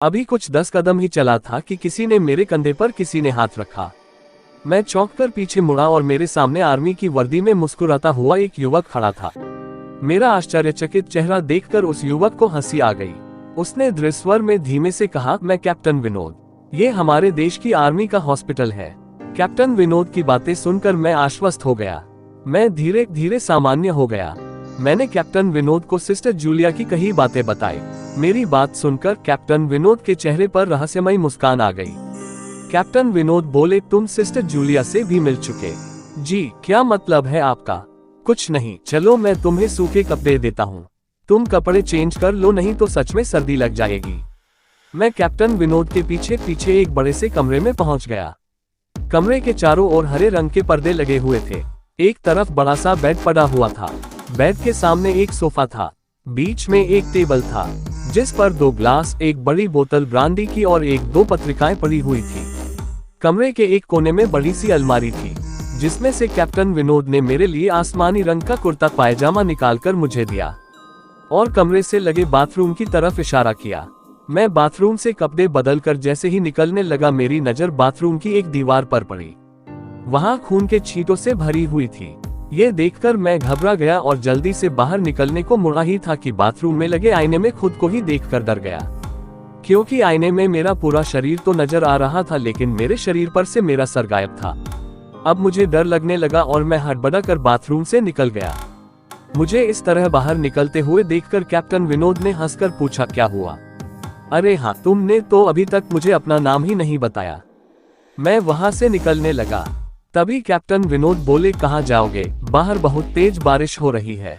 अभी कुछ 10 कदम ही चला था कि किसी ने मेरे कंधे पर किसी ने हाथ रखा। मैं चौंक कर पीछे मुड़ा और मेरे सामने आर्मी की वर्दी में मुस्कुराता हुआ एक युवक खड़ा था। मेरा आश्चर्यचकित चेहरा देखकर उस युवक को हंसी आ गई। उसने दृढ़ स्वर में धीमे से कहा, मैं कैप्टन विनोद, ये हमारे देश की आर्मी का हॉस्पिटल है। कैप्टन विनोद की बातें सुनकर मैं आश्वस्त हो गया। मैं धीरे धीरे सामान्य हो गया। मैंने कैप्टन विनोद को सिस्टर जूलिया की कई बातें बताई। मेरी बात सुनकर कैप्टन विनोद के चेहरे पर रहस्यमयी मुस्कान आ गई। कैप्टन विनोद बोले, तुम सिस्टर जूलिया से भी मिल चुके? जी, क्या मतलब है आपका? कुछ नहीं, चलो मैं तुम्हें सूखे कपड़े देता हूँ, तुम कपड़े चेंज कर लो, नहीं तो सच में सर्दी लग जाएगी। मैं कैप्टन विनोद के पीछे पीछे एक बड़े से कमरे में पहुंच गया। कमरे के चारों ओर हरे रंग के पर्दे लगे हुए थे। एक तरफ बड़ा सा बेड पड़ा हुआ था। बेड के सामने एक सोफा था। बीच में एक टेबल था जिस पर 2 ग्लास, एक बड़ी बोतल ब्रांडी की और 1-2 पत्रिकाएं पड़ी हुई थी। कमरे के एक कोने में बड़ी सी अलमारी थी जिसमें से कैप्टन विनोद ने मेरे लिए आसमानी रंग का कुर्ता पायजामा निकालकर मुझे दिया और कमरे से लगे बाथरूम की तरफ इशारा किया। मैं बाथरूम से कपड़े बदलकर जैसे ही निकलने लगा, मेरी नजर बाथरूम की एक दीवार पर पड़ी। वहां खून के छींटों से भरी हुई थी। ये देखकर मैं घबरा गया और जल्दी से बाहर निकलने को मुड़ा ही था कि बाथरूम में लगे आईने में खुद को ही देखकर डर गया, क्योंकि आईने में मेरा पूरा शरीर तो नजर आ रहा था लेकिन मेरे शरीर पर से मेरा सर गायब था। अब मुझे डर लगने लगा और मैं हड़बड़ा कर बाथरूम से निकल गया। मुझे इस तरह बाहर निकलते हुए देखकर कैप्टन विनोद ने हंसकर पूछा, क्या हुआ? अरे हाँ, तुमने तो अभी तक मुझे अपना नाम ही नहीं बताया। मैं वहां से निकलने लगा। तभी कैप्टन विनोद बोले, कहाँ जाओगे? बाहर बहुत तेज बारिश हो रही है।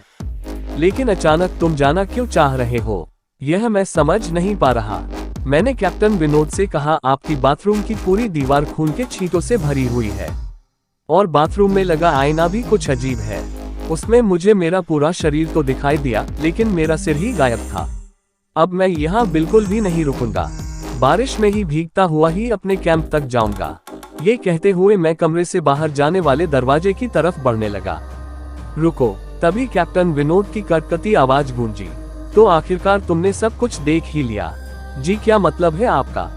लेकिन अचानक तुम जाना क्यों चाह रहे हो, यह मैं समझ नहीं पा रहा। मैंने कैप्टन विनोद से कहा, आपकी बाथरूम की पूरी दीवार खून के छींटों से भरी हुई है और बाथरूम में लगा आईना भी कुछ अजीब है। उसमें मुझे मेरा पूरा शरीर तो दिखाई दिया लेकिन मेरा सिर ही गायब था। अब मैं यहाँ बिल्कुल भी नहीं रुकूंगा, बारिश में ही भीगता हुआ ही अपने कैंप तक जाऊंगा। ये कहते हुए मैं कमरे से बाहर जाने वाले दरवाजे की तरफ बढ़ने लगा। रुको! तभी कैप्टन विनोद की कड़कती आवाज गूंजी, तो आखिरकार तुमने सब कुछ देख ही लिया? जी, क्या मतलब है आपका?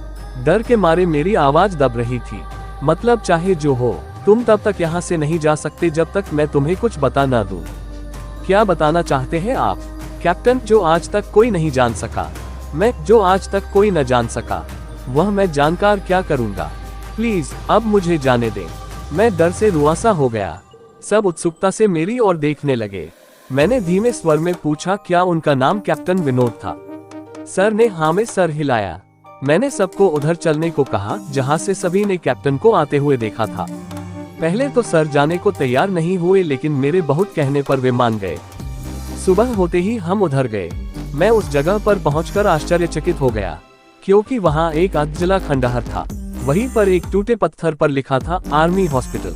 डर के मारे मेरी आवाज दब रही थी। मतलब चाहे जो हो, तुम तब तक यहाँ से नहीं जा सकते जब तक मैं तुम्हें कुछ बता ना दूं। क्या बताना चाहते हैं आप? कैप्टन, जो आज तक कोई नहीं जान सका, जो आज तक कोई न जान सका, वह मैं जानकर क्या करूंगा? प्लीज अब मुझे जाने दें। मैं डर से रुआसा हो गया। सब उत्सुकता से मेरी ओर देखने लगे। मैंने धीमे स्वर में पूछा, क्या उनका नाम कैप्टन विनोद था? सर ने हाँ में सर हिलाया। मैंने सबको उधर चलने को कहा जहां से सभी ने कैप्टन को आते हुए देखा था। पहले तो सर जाने को तैयार नहीं हुए लेकिन मेरे बहुत कहने पर वे मान गए। सुबह होते ही हम उधर गए। मैं उस जगह पर पहुंचकर आश्चर्यचकित हो गया क्योंकि वहां एक अधजला खंडहर था। वहीं पर एक टूटे पत्थर पर लिखा था, आर्मी हॉस्पिटल।